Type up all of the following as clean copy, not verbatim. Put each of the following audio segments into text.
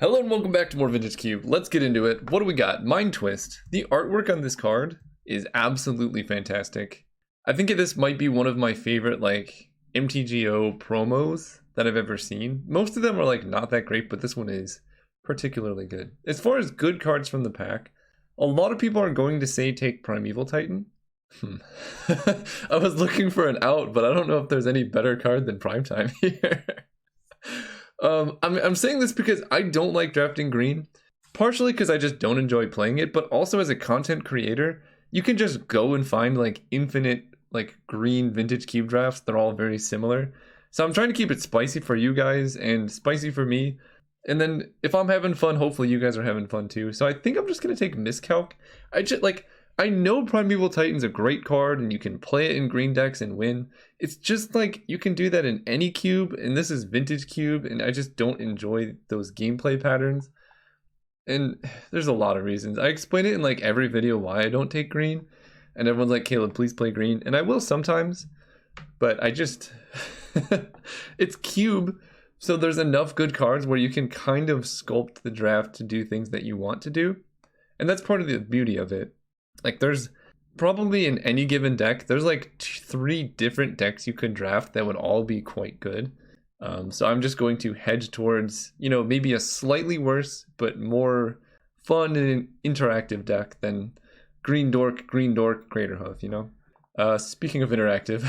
Hello and welcome back to more Vintage Cube. Let's get into it. What do we got? Mind Twist. The artwork on this card is absolutely fantastic. I think this might be one of my favorite MTGO promos that I've ever seen. Most of them are not that great, but this one is particularly good. As far as good cards from the pack, a lot of people are going to say take Primeval Titan. I was looking for an out, but I don't know if there's any better card than Primetime here. I'm saying this because I don't like drafting green, partially because I just don't enjoy playing it, but also as a content creator, you can just go and find infinite green vintage cube drafts. They're all very similar. So I'm trying to keep it spicy for you guys and spicy for me. And then if I'm having fun, hopefully you guys are having fun too. So I think I'm just going to take Miscalc. I know Primeval Titan's a great card and you can play it in green decks and win. It's just you can do that in any cube, and this is vintage cube, and I just don't enjoy those gameplay patterns. And there's a lot of reasons. I explain it in every video why I don't take green, and everyone's like, Caleb, please play green. And I will sometimes, but I just, it's cube. So there's enough good cards where you can kind of sculpt the draft to do things that you want to do. And that's part of the beauty of it. There's probably in any given deck, there's 3 different decks you could draft that would all be quite good. So I'm just going to hedge towards, maybe a slightly worse, but more fun and interactive deck than Green Dork, Craterhoof, Speaking of interactive,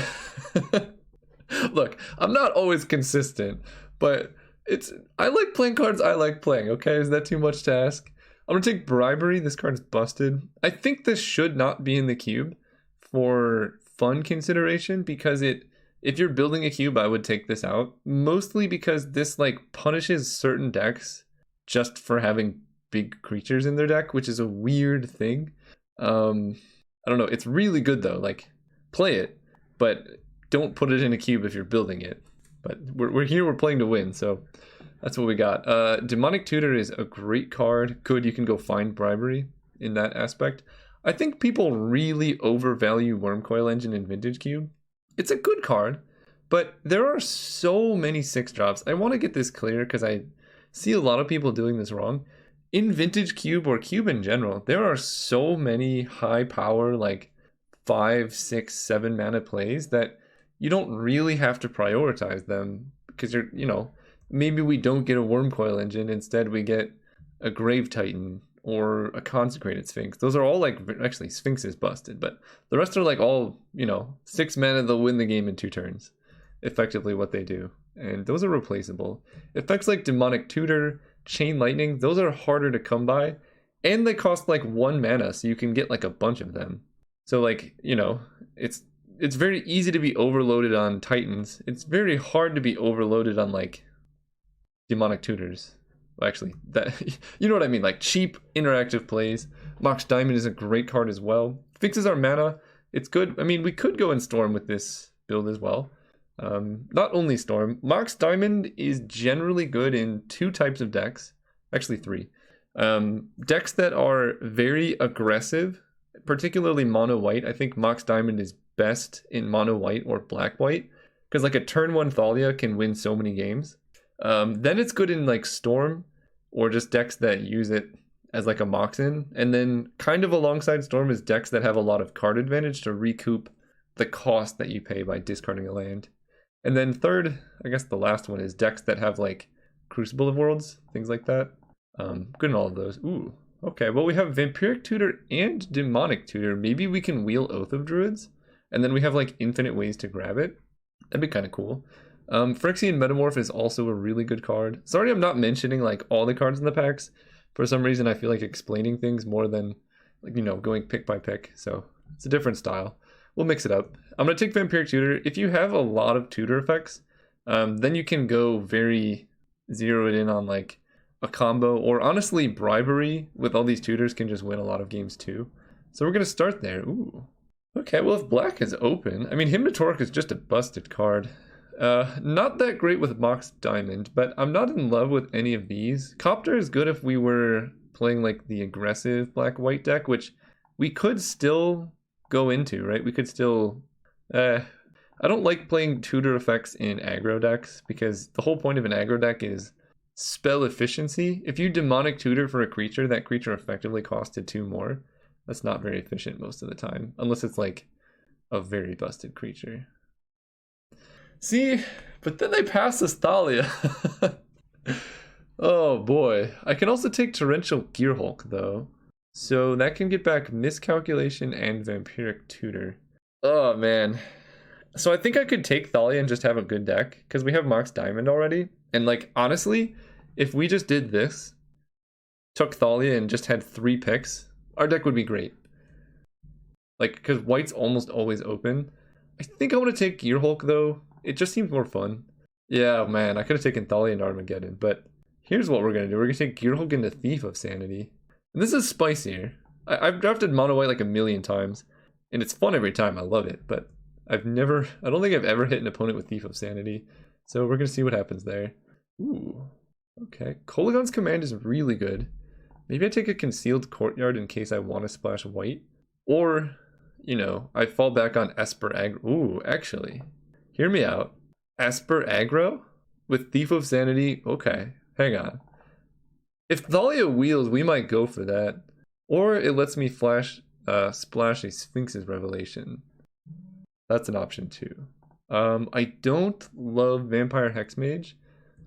look, I'm not always consistent, but I like playing cards I like playing, okay? Is that too much to ask? I'm going to take Bribery. This card is busted. I think this should not be in the cube for fun consideration because if you're building a cube, I would take this out. Mostly because this punishes certain decks just for having big creatures in their deck, which is a weird thing. I don't know. It's really good though. Play it, but don't put it in a cube if you're building it. But we're here, we're playing to win, so that's what we got. Demonic Tutor is a great card. Good, you can go find Bribery in that aspect. I think people really overvalue Wormcoil Engine in Vintage Cube. It's a good card, but there are so many 6-drops. I want to get this clear because I see a lot of people doing this wrong. In Vintage Cube or Cube in general, there are so many high power 5, 6, 7 mana plays that you don't really have to prioritize them because maybe we don't get a Wormcoil Engine. Instead, we get a Grave Titan or a Consecrated Sphinx. Those are all actually Sphinx is busted, but the rest are all, 6 mana, they'll win the game in 2 turns. Effectively what they do. And those are replaceable. Effects like Demonic Tutor, Chain Lightning, those are harder to come by. And they cost 1 mana, so you can get a bunch of them. So it's very easy to be overloaded on Titans. It's very hard to be overloaded on Demonic Tutors. Well, actually, that you know what I mean, cheap interactive plays. Mox Diamond is a great card as well. Fixes our mana. It's good. I mean, we could go in Storm with this build as well. Not only Storm. Mox Diamond is generally good in 2 types of decks. Actually 3. Decks that are very aggressive, particularly mono white. I think Mox Diamond is best in mono white or black white because a turn 1 Thalia can win so many games. Then it's good in Storm or just decks that use it as a Moxin, and then kind of alongside Storm is decks that have a lot of card advantage to recoup the cost that you pay by discarding a land. And then third, I guess the last one is decks that have Crucible of Worlds, things like that. Good in all of those. Ooh, okay, well we have Vampiric Tutor and Demonic Tutor. Maybe we can wheel Oath of Druids, and then we have infinite ways to grab it. That'd be kind of cool. Phyrexian Metamorph is also a really good card. Sorry I'm not mentioning all the cards in the packs. For some reason I feel explaining things more than going pick by pick. So it's a different style. We'll mix it up. I'm going to take Vampiric Tutor. If you have a lot of tutor effects, then you can go very zeroed in on a combo, or honestly Bribery with all these tutors can just win a lot of games too. So we're going to start there. Ooh. Okay, well if black is open, I mean Hymnotoric is just a busted card. Not that great with Mox Diamond, but I'm not in love with any of these. Copter is good if we were playing the aggressive black-white deck, which we could still go into, right? We could still... I don't like playing tutor effects in aggro decks because the whole point of an aggro deck is spell efficiency. If you demonic tutor for a creature, that creature effectively costed 2 more. That's not very efficient most of the time, unless it's like a very busted creature. See, but then they pass this Thalia. Oh boy. I can also take Torrential Gearhulk though. So that can get back Miscalculation and Vampiric Tutor. Oh man. So I think I could take Thalia and just have a good deck, because we have Mox Diamond already. And like, honestly, if we just did this, took Thalia and just had 3 picks, our deck would be great. Like, because white's almost always open. I think I want to take Gearhulk though. It just seems more fun. Yeah, man, I could have taken Thalia and Armageddon, but here's what we're going to do. We're going to take Gearhulk into Thief of Sanity. And this is spicier. I've drafted mono white like a million times, and it's fun every time. I love it, but I don't think I've ever hit an opponent with Thief of Sanity. So we're going to see what happens there. Ooh, okay. Kolaghan's Command is really good. Maybe I take a Concealed Courtyard in case I want to splash white. Or, you know, I fall back on Esper Aggro. Ooh, actually, hear me out. Esper Aggro with Thief of Sanity? Okay, hang on. If Thalia wheels, we might go for that. Or it lets me splash a Sphinx's Revelation. That's an option too. I don't love Vampire Hexmage.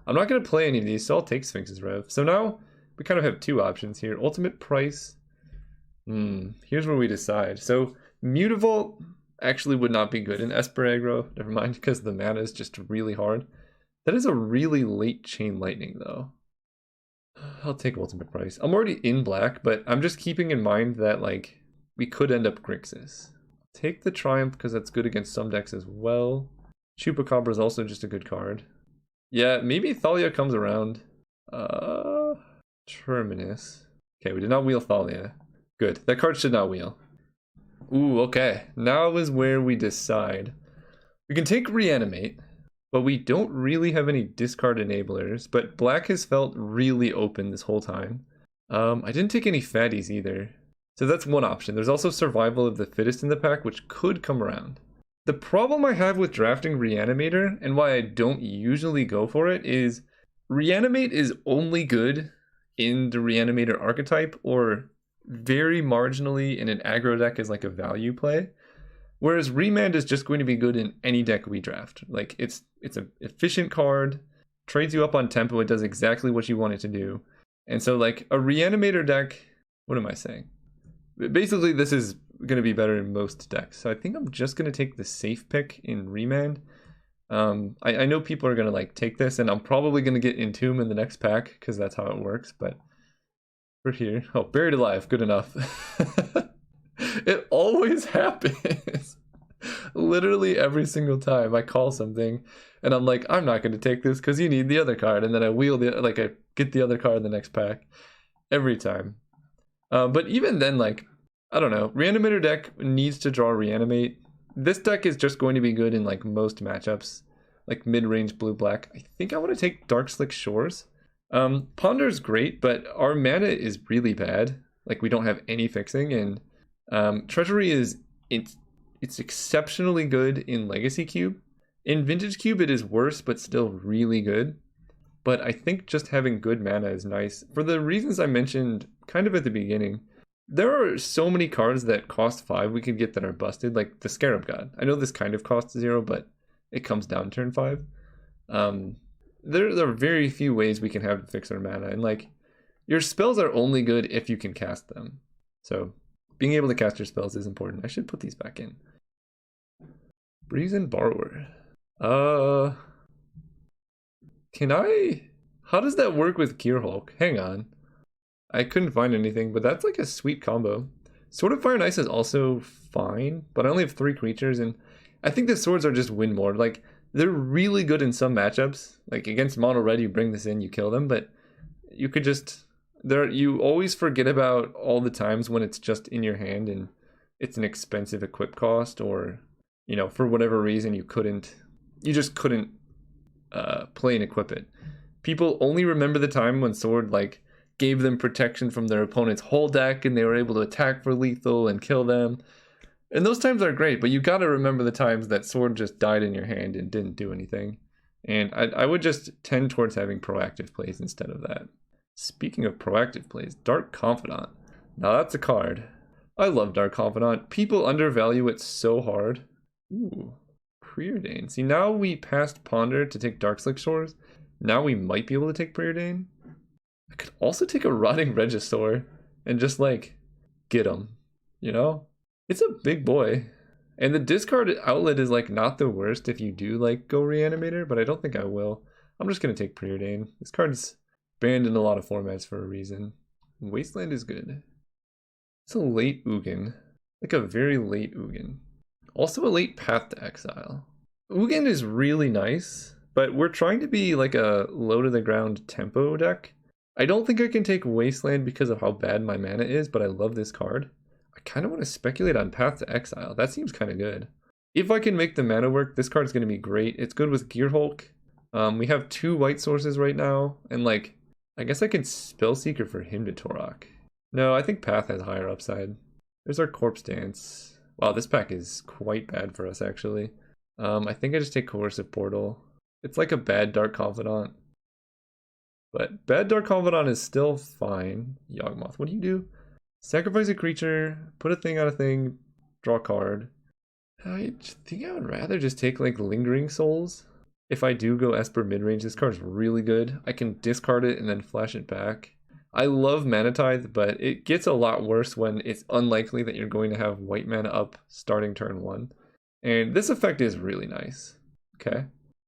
I'm not going to play any of these, so I'll take Sphinx's Rev. So now we kind of have 2 options here. Ultimate Price. Here's where we decide. So Mutavault actually would not be good in Esper Aggro. Never mind, because the mana is just really hard. That is a really late Chain Lightning though. I'll take Ultimate Price. I'm already in black, but I'm just keeping in mind that like we could end up Grixis. Take the Triumph because that's good against some decks as well. Chupacabra is also just a good card. Yeah, maybe Thalia comes around. Terminus. Okay, we did not wheel Thalia. Good. That card should not wheel. Ooh, okay. Now is where we decide. We can take Reanimate, but we don't really have any discard enablers. But black has felt really open this whole time. I didn't take any fatties either. So that's one option. There's also Survival of the Fittest in the pack, which could come around. The problem I have with drafting Reanimator, and why I don't usually go for it, is Reanimate is only good in the Reanimator archetype, or very marginally in an aggro deck as like a value play. Whereas Remand is just going to be good in any deck we draft. Like it's an efficient card, trades you up on tempo, it does exactly what you want it to do. And so like a Reanimator deck, what am I saying? Basically, this is going to be better in most decks. So I think I'm just going to take the safe pick in Remand. I know people are going to like take this, and I'm probably going to get Entomb in the next pack because that's how it works. But we're here. Oh, Buried Alive. Good enough. It always happens. Literally every single time I call something, and I'm like, I'm not going to take this because you need the other card, and then I wheel I get the other card in the next pack every time. But even then, like, I don't know, Reanimator deck needs to draw Reanimate. This deck is just going to be good in like most matchups, like mid-range blue-black. I think I want to take Dark Slick Shores. Ponder's great, but our mana is really bad. Like we don't have any fixing, and Treasury it's exceptionally good in Legacy Cube. In Vintage Cube it is worse, but still really good. But I think just having good mana is nice. For the reasons I mentioned kind of at the beginning, there are so many cards that cost 5 we could get that are busted, like the Scarab God. I know this kind of costs 0, but it comes down turn 5. There are very few ways we can have to fix our mana, and like your spells are only good if you can cast them. So being able to cast your spells is important. I should put these back in. Brazen Borrower. How does that work with Gearhulk? Hang on. I couldn't find anything, but that's like a sweet combo. Sword of Fire and Ice is also fine, but I only have 3 creatures, and I think the swords are just win more. Like, they're really good in some matchups. Like, against mono red, you bring this in, you kill them, but you could just... you always forget about all the times when it's just in your hand and it's an expensive equip cost, or, you know, for whatever reason you just couldn't play and equip it. People only remember the time when Sword, like, gave them protection from their opponent's whole deck and they were able to attack for lethal and kill them. And those times are great, but you gotta remember the times that Sword just died in your hand and didn't do anything. And I would just tend towards having proactive plays instead of that. Speaking of proactive plays, Dark Confidant. Now that's a card. I love Dark Confidant. People undervalue it so hard. Ooh, Preordain. See, now we passed Ponder to take Darkslick Shores. Now we might be able to take Preordain. I could also take a Rotting Regisaur and just, like, get him. You know? It's a big boy. And the discard outlet is, like, not the worst if you do, like, go Reanimator, but I don't think I will. I'm just going to take Preordain. This card's banned in a lot of formats for a reason. Wasteland is good. It's a late Ugin. Like a very late Ugin. Also a late Path to Exile. Ugin is really nice, but we're trying to be like a low to the ground tempo deck. I don't think I can take Wasteland because of how bad my mana is, but I love this card. I kind of want to speculate on Path to Exile. That seems kind of good. If I can make the mana work, this card's going to be great. It's good with Gearhulk. We have 2 white sources right now, and like, I guess I could Spellseeker for him to Torok. No, I think Path has higher upside. There's our Corpse Dance. Wow, this pack is quite bad for us, actually. I think I just take Coercive Portal. It's like a bad Dark Confidant. But bad Dark Confidant is still fine. Yawgmoth, what do you do? Sacrifice a creature, put a thing on a thing, draw a card. I think I would rather just take like Lingering Souls. If I do go Esper midrange, this card's really good. I can discard it and then flash it back. I love Mana Tithe, but it gets a lot worse when it's unlikely that you're going to have white mana up starting turn 1. And this effect is really nice. Okay.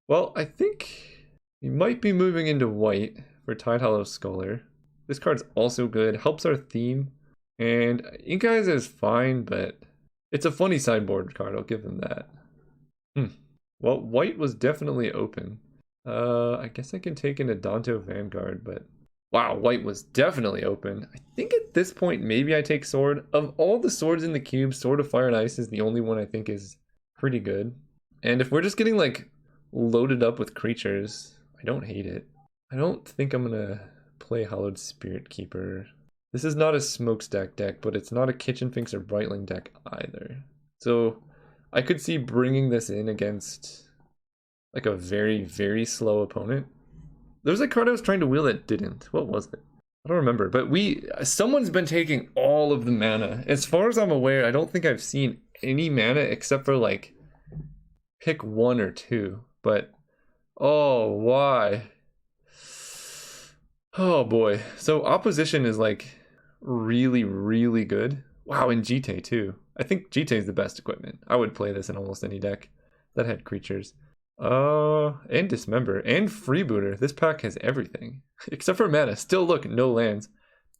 Well, I think we might be moving into white for Tidehollow Scholar. This card's also good, helps our theme. And Ink Eyes is fine, but it's a funny sideboard card, I'll give them that. Well, white was definitely open. I guess I can take an Adanto Vanguard, but wow, white was definitely open. I think at this point, maybe I take Sword. Of all the swords in the cube, Sword of Fire and Ice is the only one I think is pretty good. And if we're just getting like loaded up with creatures, I don't hate it. I don't think I'm gonna play Hallowed Spirit Keeper. This is not a Smokestack deck, but it's not a Kitchen Finks or Brightling deck either. So I could see bringing this in against like a very, very slow opponent. There was a card I was trying to wheel that didn't. What was it? I don't remember, but someone's been taking all of the mana. As far as I'm aware, I don't think I've seen any mana except for like pick 1 or 2, but oh, why? Oh boy. So opposition is like really, really good. Wow, and Jite too. I think Jite is the best equipment. I would play this in almost any deck that had creatures. And Dismember, and Freebooter. This pack has everything. Except for mana. Still, look, no lands.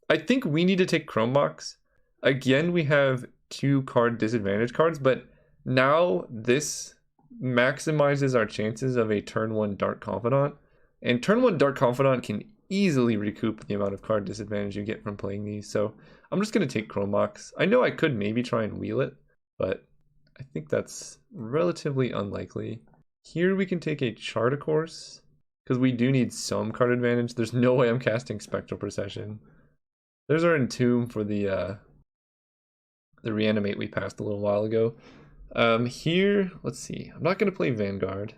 I think we need to take Chrome Mox. Again, we have 2 card disadvantage cards, but now this maximizes our chances of a turn 1 Dark Confidant. And turn 1 Dark Confidant can easily recoup the amount of card disadvantage you get from playing these. So I'm just going to take Chrome Mox. I know I could maybe try and wheel it, but I think that's relatively unlikely. Here we can take a Chart, of course, because we do need some card advantage. There's no way I'm casting Spectral Procession. There's our Entomb for the Reanimate we passed a little while ago. Here, let's see. I'm not going to play Vanguard.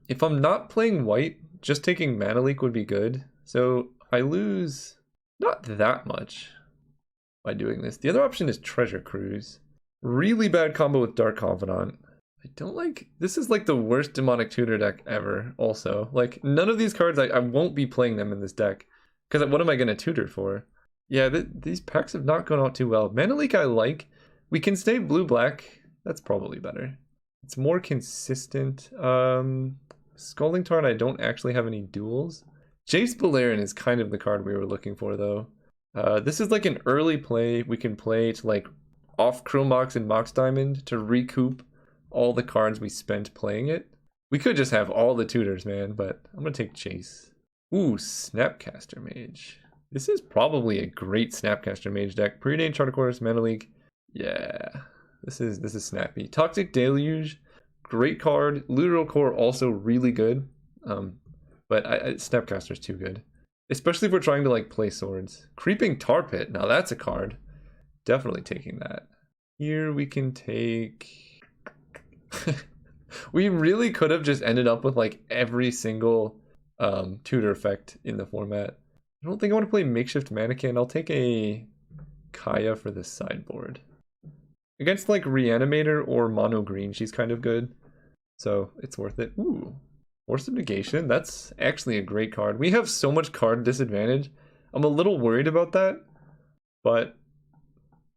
If I'm not playing white, just taking Mana Leak would be good. So I lose not that much by doing this. The other option is Treasure Cruise. Really bad combo with Dark Confidant. I don't like, this is like the worst Demonic Tutor deck ever also. Like none of these cards, I won't be playing them in this deck. Because what am I going to tutor for? Yeah, these packs have not gone out too well. Mana Leak I like. We can stay blue-black. That's probably better. It's more consistent. Scalding Tarn, I don't actually have any duels. Jace Beleren is kind of the card we were looking for though. This is like an early play we can play to like off Chrome Mox and Mox Diamond to recoup all the cards we spent playing it. We could just have all the tutors, man, but I'm gonna take Chase. Ooh, Snapcaster Mage. This is probably a great Snapcaster Mage deck. Preordained Charter Course, Mana Leak. Yeah, this is snappy. Toxic Deluge, great card. Literal Core also really good. But Snapcaster's too good. Especially if we're trying to like play swords. Creeping Tar Pit, now that's a card. Definitely taking that. Here we can take We really could have just ended up with like every single tutor effect in the format. I don't think I want to play Makeshift Mannequin. I'll take a Kaya for the sideboard. Against like Reanimator or Mono Green, she's kind of good. So it's worth it. Ooh, Force of Negation. That's actually a great card. We have so much card disadvantage. I'm a little worried about that. But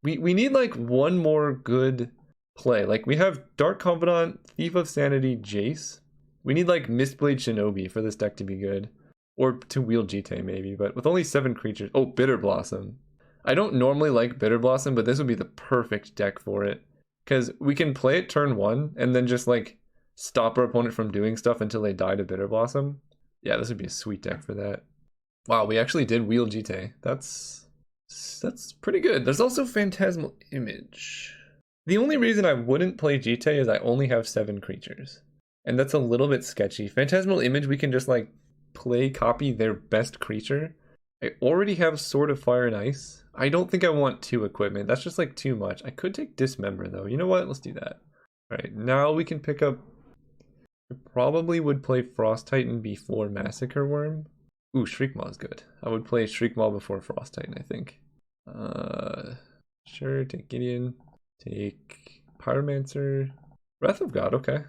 we need like one more good play. Like we have Dark Confidant, Thief of Sanity, Jace. We need like Mistblade Shinobi for this deck to be good. Or to wield Jite maybe, but with only 7 creatures. Oh, Bitter Blossom. I don't normally like Bitter Blossom, but this would be the perfect deck for it. Because we can play it turn 1 and then just like stop our opponent from doing stuff until they die to Bitter Blossom. Yeah, this would be a sweet deck for that. Wow, we actually did wield Jite. That's pretty good. There's also Phantasmal Image. The only reason I wouldn't play Jite is I only have 7 creatures. And that's a little bit sketchy. Phantasmal Image, we can just like copy their best creature. I already have Sword of Fire and Ice. I don't think I want 2 equipment. That's just like too much. I could take Dismember though. You know what? Let's do that. All right, now we can pick up. I probably would play Frost Titan before Massacre Worm. Ooh, Shriekmaw is good. I would play Shriekmaw before Frost Titan, I think. Sure, take Gideon. Take Pyromancer. Wrath of God, okay.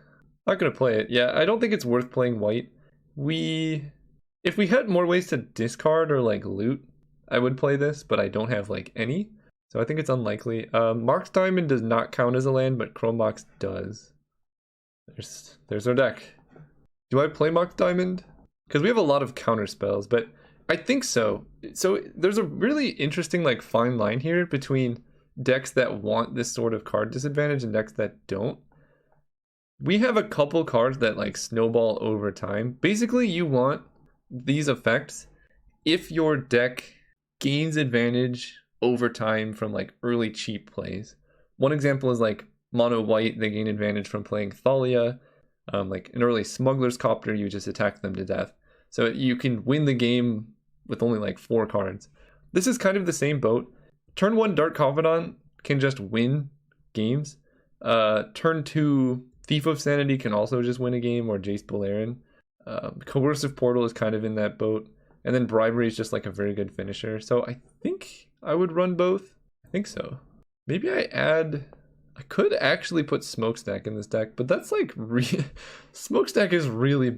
Not gonna play it. Yeah, I don't think it's worth playing white. If we had more ways to discard or like loot, I would play this, but I don't have like any. So I think it's unlikely. Mox Diamond does not count as a land, but Chrome Mox does. There's our deck. Do I play Mox Diamond? Because we have a lot of counter spells, but I think so. So there's a really interesting like fine line here between decks that want this sort of card disadvantage and decks that don't. We have a couple cards that like snowball over time. Basically, you want these effects if your deck gains advantage over time from like early cheap plays. One example is like mono white, they gain advantage from playing Thalia. Like an early Smuggler's Copter, you just attack them to death. So you can win the game with only like 4 cards. This is kind of the same boat. Turn 1 Dark Confidant can just win games. Turn 2 Thief of Sanity can also just win a game, or Jace Beleren. Coercive Portal is kind of in that boat. And then Bribery is just like a very good finisher. So I think I would run both. I think so. Maybe I could actually put Smokestack in this deck, but that's like Smokestack is really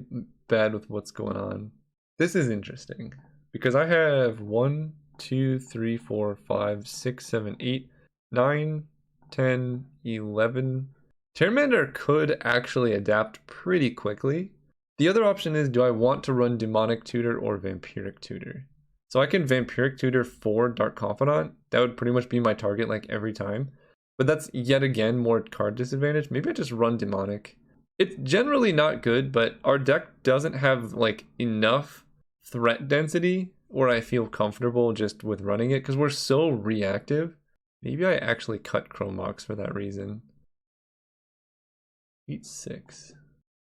bad with what's going on. This is interesting because I have 1, 2, 3, 4, 5, 6, 7, 8, 9, 10, 11. Terramander could actually adapt pretty quickly. The other option is, do I want to run Demonic Tutor or Vampiric Tutor? So I can Vampiric Tutor for Dark Confidant. That would pretty much be my target like every time. But that's yet again more card disadvantage. Maybe I just run Demonic. It's generally not good, but our deck doesn't have like enough threat density where I feel comfortable just with running it because we're so reactive. Maybe I actually cut Chrome Mox for that reason. 8-6.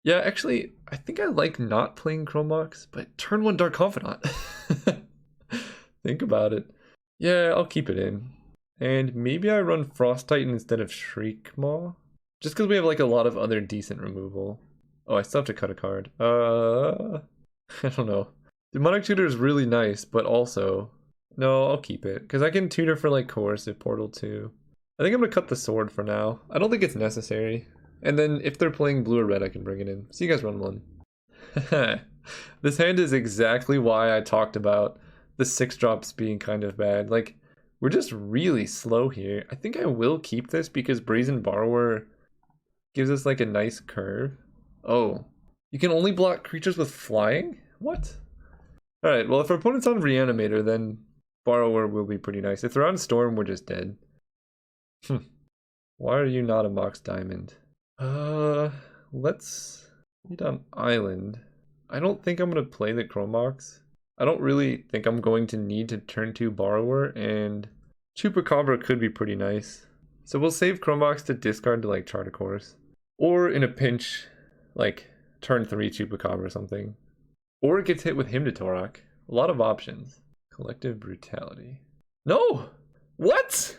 Yeah, actually, I think I like not playing Chrome Mox, but turn 1 Dark Confidant. Think about it. Yeah, I'll keep it in. And maybe I run Frost Titan instead of Shriekmaw. Just because we have like a lot of other decent removal. Oh, I still have to cut a card. I don't know. Demonic Tutor is really nice, but also... No, I'll keep it. Because I can tutor for like Coercive Portal too. I think I'm going to cut the sword for now. I don't think it's necessary. And then if they're playing blue or red, I can bring it in. So you guys run one. This hand is exactly why I talked about the 6-drops being kind of bad. Like, we're just really slow here. I think I will keep this because Brazen Borrower gives us like a nice curve. Oh, you can only block creatures with flying? What? Alright, well if our opponent's on Reanimator, then Borrower will be pretty nice. If they're on Storm, we're just dead. Why are you not a Mox Diamond? Let's meet on Island. I don't think I'm going to play the Chrome Mox. I don't really think I'm going to need to turn 2 Borrower, and Chupacabra could be pretty nice. So we'll save Chrome Mox to discard to like Chart a Course. Or in a pinch, like turn 3 Chupacabra or something. Or it gets hit with Hymn to Torok. A lot of options. Collective Brutality. No! What?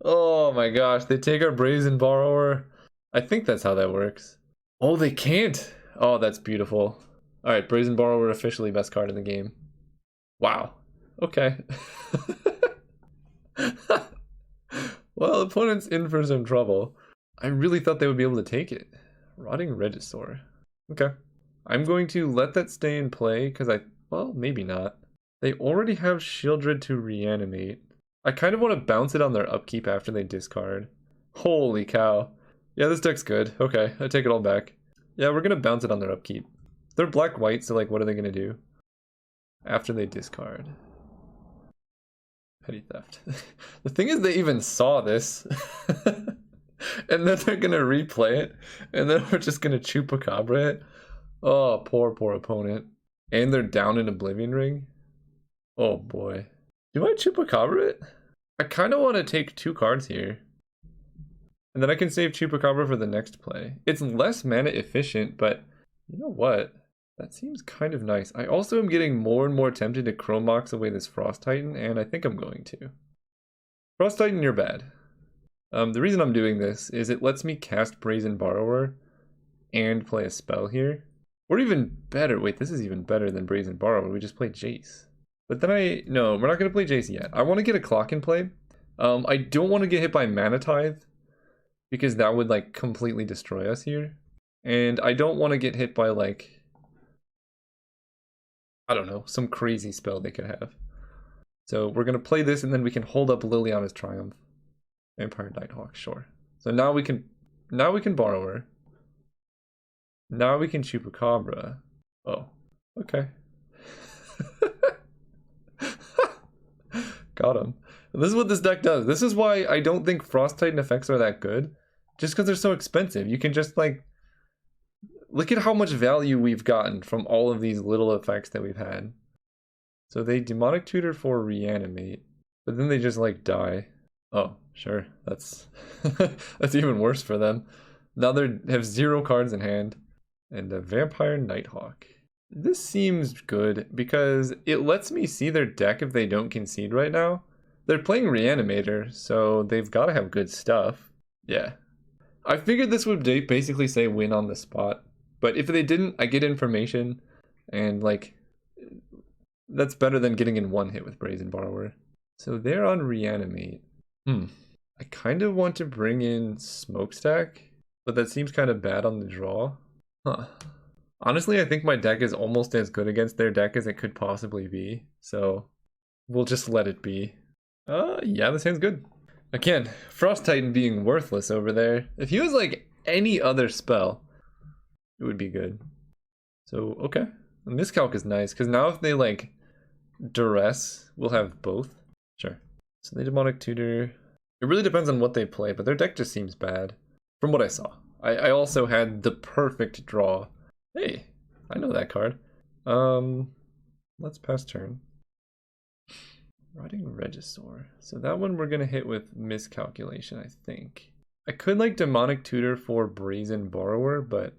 Oh my gosh, they take our Brazen Borrower. I think that's how that works. Oh, they can't. Oh, that's beautiful. All right, Brazen Borrower officially best card in the game. Wow. Okay. Well, opponent's in for some trouble. I really thought they would be able to take it. Rotting Regisaur. Okay. I'm going to let that stay in play because well, maybe not. They already have Shieldred to reanimate. I kind of want to bounce it on their upkeep after they discard. Holy cow. Yeah, this deck's good. Okay, I take it all back. Yeah, we're going to bounce it on their upkeep. They're black-white, so like, what are they going to do? After they discard. Petty theft. The thing is, they even saw this. And then they're going to replay it. And then we're just going to Chupacabra it. Oh, poor, poor opponent. And they're down in Oblivion Ring. Oh boy. Do I Chupacabra it? I kind of want to take 2 cards here. And then I can save Chupacabra for the next play. It's less mana efficient, but you know what? That seems kind of nice. I also am getting more and more tempted to Chrome Mox away this Frost Titan, and I think I'm going to. Frost Titan, you're bad. The reason I'm doing this is it lets me cast Brazen Borrower and play a spell here. Or even better, wait, this is even better than Brazen Borrower. We just play Jace. But then no, we're not going to play Jace yet. I want to get a clock in play. I don't want to get hit by Mana Tithe, because that would like completely destroy us here. And I don't want to get hit by like, I don't know, some crazy spell they could have. So we're going to play this and then we can hold up Liliana's Triumph. Vampire Nighthawk, sure. So now we can borrow her. Now we can Chupacabra. Oh, okay. Got him. This is what this deck does. This is why I don't think Frost Titan effects are that good. Just because they're so expensive. You can just like... Look at how much value we've gotten from all of these little effects that we've had. So they Demonic Tutor for Reanimate. But then they just like die. Oh, sure. That's that's even worse for them. Now they have 0 cards in hand. And a Vampire Nighthawk. This seems good because it lets me see their deck if they don't concede right now. They're playing Reanimator, so they've got to have good stuff. Yeah. I figured this would basically say win on the spot. But if they didn't, I get information. And like, that's better than getting in 1 hit with Brazen Borrower. So they're on Reanimate. I kind of want to bring in Smokestack, but that seems kind of bad on the draw. Huh. Honestly, I think my deck is almost as good against their deck as it could possibly be. So we'll just let it be. Yeah, this hand's good. Again, Frost Titan being worthless over there. If he was like any other spell, it would be good. So, okay. And this calc is nice, because now if they like duress, we'll have both. Sure. So they Demonic Tutor. It really depends on what they play, but their deck just seems bad. From what I saw. I also had the perfect draw. Hey, I know that card. Let's pass turn. Rotting Regisaur. So that one we're gonna hit with Miscalculation, I think. I could like Demonic Tutor for Brazen Borrower, but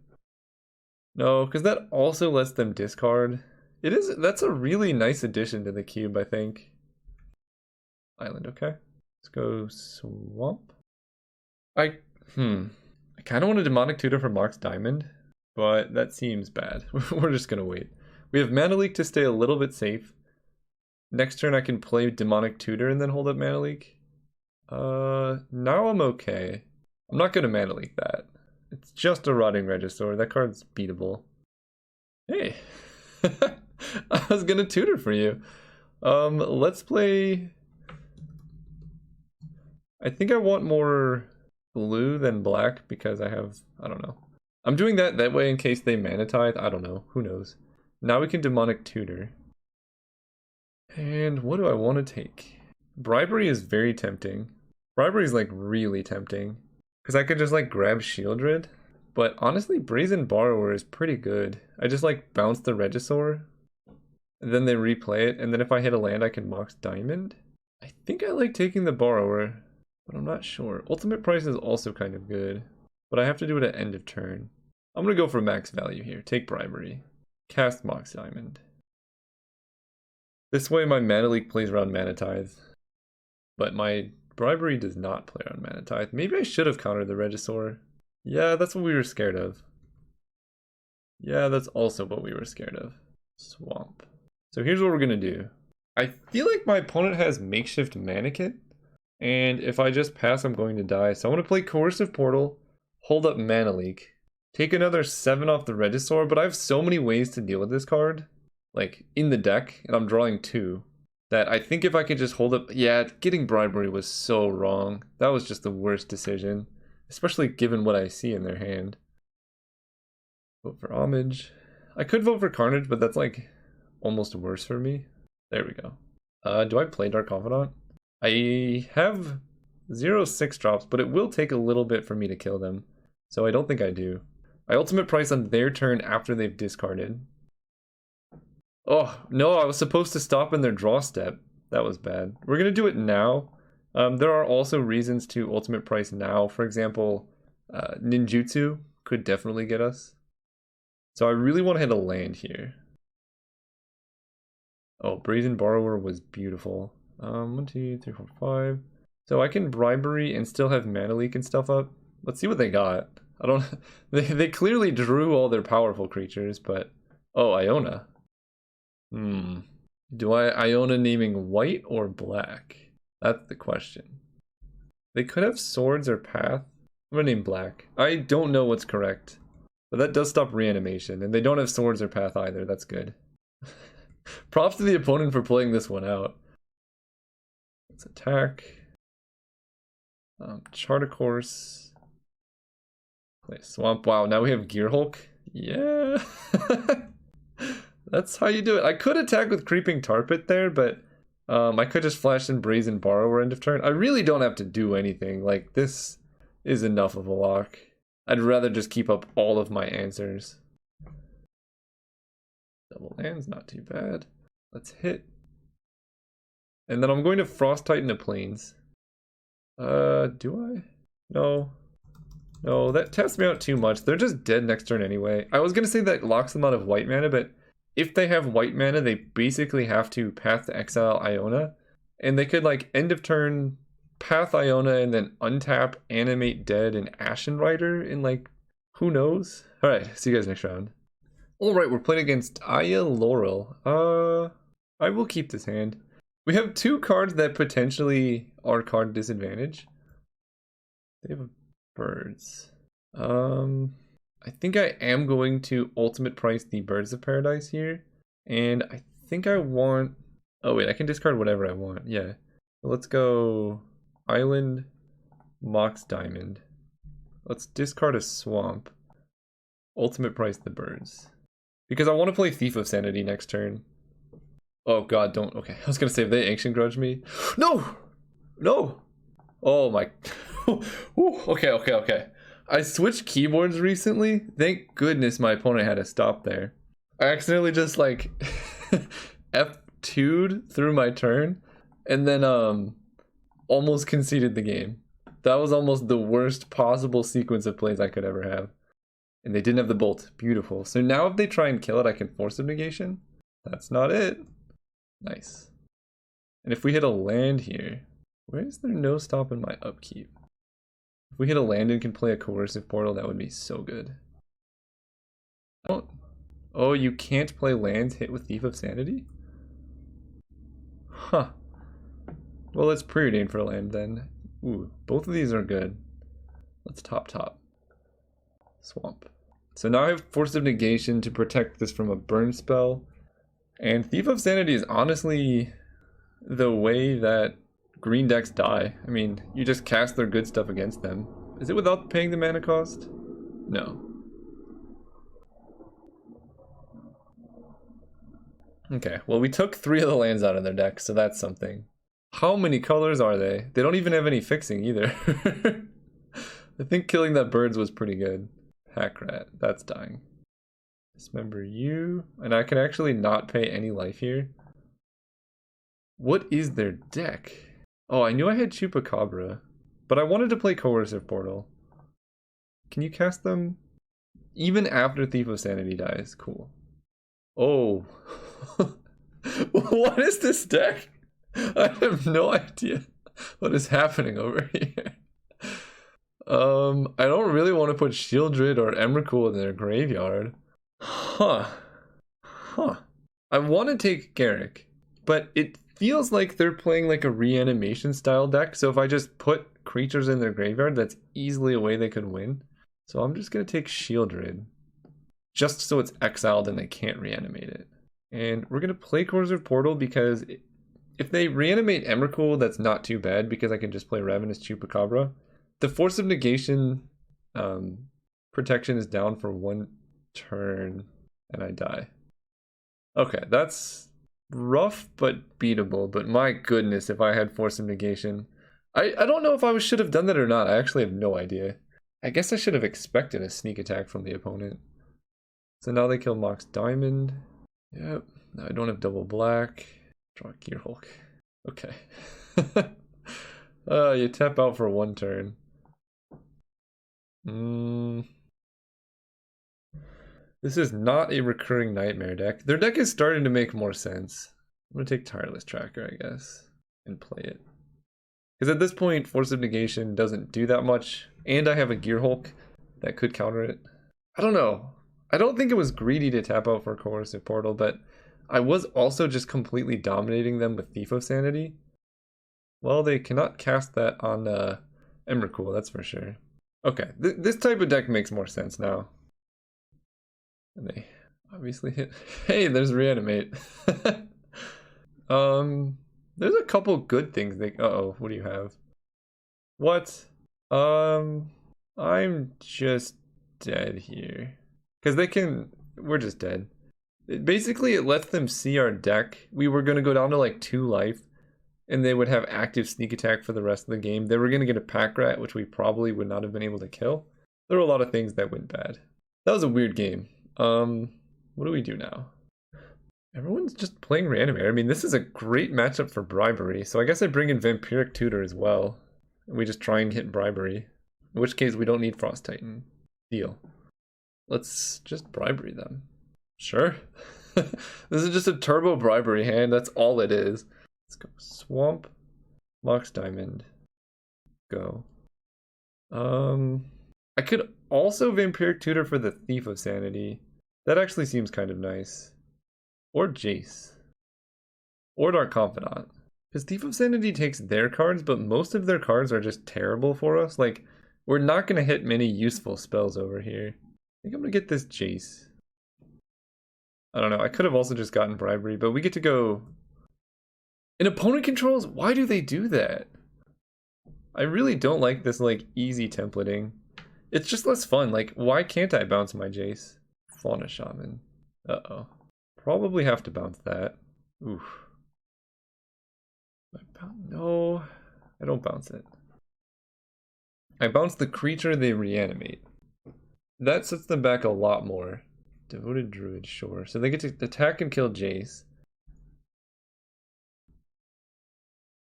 no, because that also lets them discard. That's a really nice addition to the cube, I think. Island, okay. Let's go Swamp. I kind of want a Demonic Tutor for Mox Diamond, but that seems bad. We're just gonna wait. We have Mana Leak to stay a little bit safe. Next turn I can play Demonic Tutor and then hold up Mana Leak. Now I'm okay. I'm not gonna Mana Leak that. It's just a Rotting Regisaur. That card's beatable. Hey, I was gonna tutor for you. Let's play. I think I want more blue than black because I don't know. I'm doing that way in case they Mana Tithe. I don't know. Who knows? Now we can Demonic Tutor. And what do I want to take? Bribery is very tempting. Bribery is like really tempting. Because I could just like grab Shieldred. But honestly, Brazen Borrower is pretty good. I just like bounce the Regisaur. And then they replay it. And then if I hit a land, I can Mox Diamond. I think I like taking the Borrower. But I'm not sure. Ultimate Price is also kind of good. But I have to do it at end of turn. I'm going to go for max value here. Take Bribery. Cast Mox Diamond. This way my Mana Leak plays around Mana Tithe. But my Bribery does not play around Mana Tithe. Maybe I should have countered the Regisaur. Yeah, that's what we were scared of. Yeah, that's also what we were scared of. Swamp. So here's what we're gonna do. I feel like my opponent has Makeshift Mannequin, and if I just pass, I'm going to die. So I want to play Coercive Portal, hold up Mana Leak, take another 7 off the Regisaur, but I have so many ways to deal with this card, like in the deck, and I'm drawing 2, that I think if I could just hold up... Yeah, getting Bribery was so wrong. That was just the worst decision, especially given what I see in their hand. Vote for Homage. I could vote for Carnage, but that's like almost worse for me. There we go. Do I play Dark Confidant? I have 0/6 drops, but it will take a little bit for me to kill them. So I don't think I do. I ultimate price on their turn after they've discarded. Oh, no, I was supposed to stop in their draw step. That was bad. We're going to do it now. There are also reasons to ultimate price now. For example, Ninjutsu could definitely get us. So I really want to hit a land here. Oh, Brazen Borrower was beautiful. 1, 2, 3, 4, 5. So I can Bribery and still have Mana Leak and stuff up. Let's see what they got. I don't... They clearly drew all their powerful creatures, but... Oh, Iona. Do I Iona naming white or black? That's the question. They could have swords or path. I'm gonna name black. I don't know what's correct. But that does stop reanimation, and they don't have swords or path either. That's good. Props to the opponent for playing this one out. Let's attack. Chart a course. Play Swamp. Wow, now we have Gear Hulk. Yeah. That's how you do it. I could attack with Creeping Tar Pit there, but I could just flash in Brazen Borrower end of turn. I really don't have to do anything. Like, this is enough of a lock. I'd rather just keep up all of my answers. Double lands, not too bad. Let's hit. And then I'm going to Frost Titan to Plains. Do I? No. No, that taps me out too much. They're just dead next turn anyway. I was gonna say that locks them out of white mana, but if they have white mana, they basically have to Path to Exile Iona. And they could, like, end of turn Path Iona and then untap, Animate Dead, and Ashen Rider in, like, who knows? Alright, see you guys next round. Alright, we're playing against Aya Laurel. I will keep this hand. We have 2 cards that potentially are card disadvantage. They have birds. I think I am going to ultimate price the Birds of Paradise here. And I think I want... Oh wait, I can discard whatever I want. Yeah. Let's go Island, Mox Diamond. Let's discard a Swamp. Ultimate price the Birds. Because I want to play Thief of Sanity next turn. Oh god, don't... Okay, I was gonna say, if they Ancient Grudge me... No! No! Oh my... Okay. I switched keyboards recently. Thank goodness my opponent had to stop there. I accidentally just, like, F2'd through my turn, and then, almost conceded the game. That was almost the worst possible sequence of plays I could ever have. And they didn't have the bolt. Beautiful. So now if they try and kill it, I can force a negation. That's not it. Nice. And if we hit a land here, where is there no stop in my upkeep? If we hit a land and can play a Coercive Portal, that would be so good. Oh, you can't play lands hit with Thief of Sanity? Huh. Well, let's preordain for a land then. Ooh, both of these are good. Let's top. Swamp. So now I have Force of Negation to protect this from a burn spell. And Thief of Sanity is honestly the way that green decks die. I mean, you just cast their good stuff against them. Is it without paying the mana cost? No. Okay, well we took 3 of the lands out of their deck, so that's something. How many colors are they? They don't even have any fixing either. I think killing that birds was pretty good. Hack Rat, that's dying. Dismember you, and I can actually not pay any life here. What is their deck? Oh, I knew I had Chupacabra, but I wanted to play Coercive Portal. Can you cast them even after Thief of Sanity dies? Cool. Oh. What is this deck? I have no idea what is happening over here. I don't really want to put Shieldred or Emrakul in their graveyard. Huh. Huh. I want to take Garrick, but it feels like they're playing like a reanimation style deck. So if I just put creatures in their graveyard, that's easily a way they could win. So I'm just going to take Shieldred, just so it's exiled and they can't reanimate it. And we're going to play Corrosive Portal because if they reanimate Emrakul, that's not too bad because I can just play Ravenous Chupacabra. The Force of Negation protection is down for 1 turn and I die. Okay, that's rough but beatable, but my goodness, if I had Force of Negation. I don't know if I should have done that or not. I actually have no idea. I guess I should have expected a sneak attack from the opponent. So now they kill Mox Diamond. Yep, now I don't have double black. Draw Gearhulk. Okay. You tap out for 1 turn. This is not a recurring nightmare deck. Their deck is starting to make more sense. I'm gonna take Tireless Tracker, I guess, and play it. Because at this point, Force of Negation doesn't do that much, and I have a Gearhulk that could counter it. I don't know. I don't think it was greedy to tap out for Coercive Portal, but I was also just completely dominating them with Thief of Sanity. Well, they cannot cast that on Emrakul, that's for sure. Okay, this type of deck makes more sense now. And they obviously hit. Hey, there's Reanimate. There's a couple good things they. Uh-oh, what do you have? What? I'm just dead here. Because they can. We're just dead. Basically, it lets them see our deck. We were going to go down to like 2 life. And they would have active sneak attack for the rest of the game. They were going to get a pack rat, which we probably would not have been able to kill. There were a lot of things that went bad. That was a weird game. What do we do now? Everyone's just playing Reanimator. I mean, this is a great matchup for Bribery. So I guess I bring in Vampiric Tutor as well. And we just try and hit Bribery. In which case, we don't need Frost Titan. Deal. Let's just Bribery them. Sure. This is just a turbo Bribery hand. That's all it is. Let's go Swamp, Mox Diamond, go. I could also Vampiric Tutor for the Thief of Sanity. That actually seems kind of nice. Or Jace. Or Dark Confidant. Because Thief of Sanity takes their cards, but most of their cards are just terrible for us. Like, we're not going to hit many useful spells over here. I think I'm going to get this Jace. I don't know, I could have also just gotten Bribery, but we get to go... In opponent controls, why do they do that? I really don't like this like easy templating. It's just less fun. Like, why can't I bounce my Jace? Fauna Shaman. Uh-oh. Probably have to bounce that. Oof. No, I don't bounce it. I bounce the creature they reanimate. That sets them back a lot more. Devoted Druid, sure. So they get to attack and kill Jace.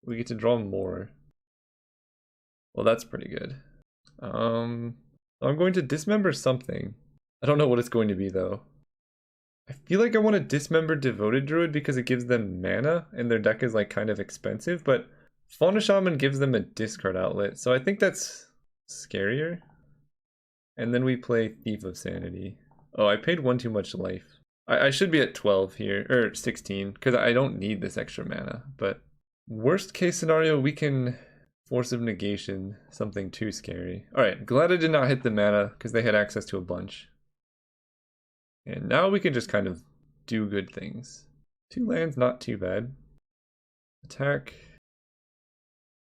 We get to draw more. Well, that's pretty good. I'm going to dismember something. I don't know what it's going to be, though. I feel like I want to dismember Devoted Druid because it gives them mana, and their deck is, like, kind of expensive, but Fauna Shaman gives them a discard outlet, so I think that's scarier. And then we play Thief of Sanity. Oh, I paid 1 too much life. I should be at 12 here, or 16, because I don't need this extra mana, but... Worst case scenario, we can Force of Negation something too scary. Alright, glad I did not hit the mana because they had access to a bunch. And now we can just kind of do good things. 2 lands, not too bad. Attack.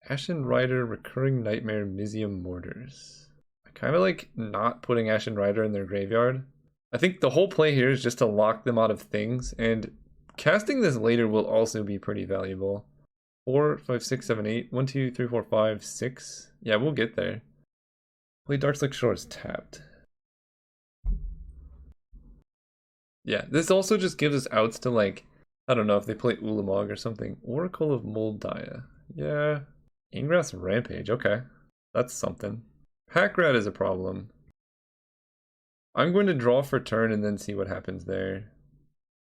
Ashen Rider, Recurring Nightmare, Mizium Mortars. I kind of like not putting Ashen Rider in their graveyard. I think the whole play here is just to lock them out of things, and casting this later will also be pretty valuable. 4, 5, 6, 7, 8. 1, 2, 3, 4, 5, 6. Yeah, we'll get there. Play Darkslick Shores tapped. Yeah, this also just gives us outs to, like, I don't know if they play Ulamog or something. Oracle of Moldiah. Yeah. Ingrass Rampage. Okay. That's something. Pack Rat is a problem. I'm going to draw for turn and then see what happens there.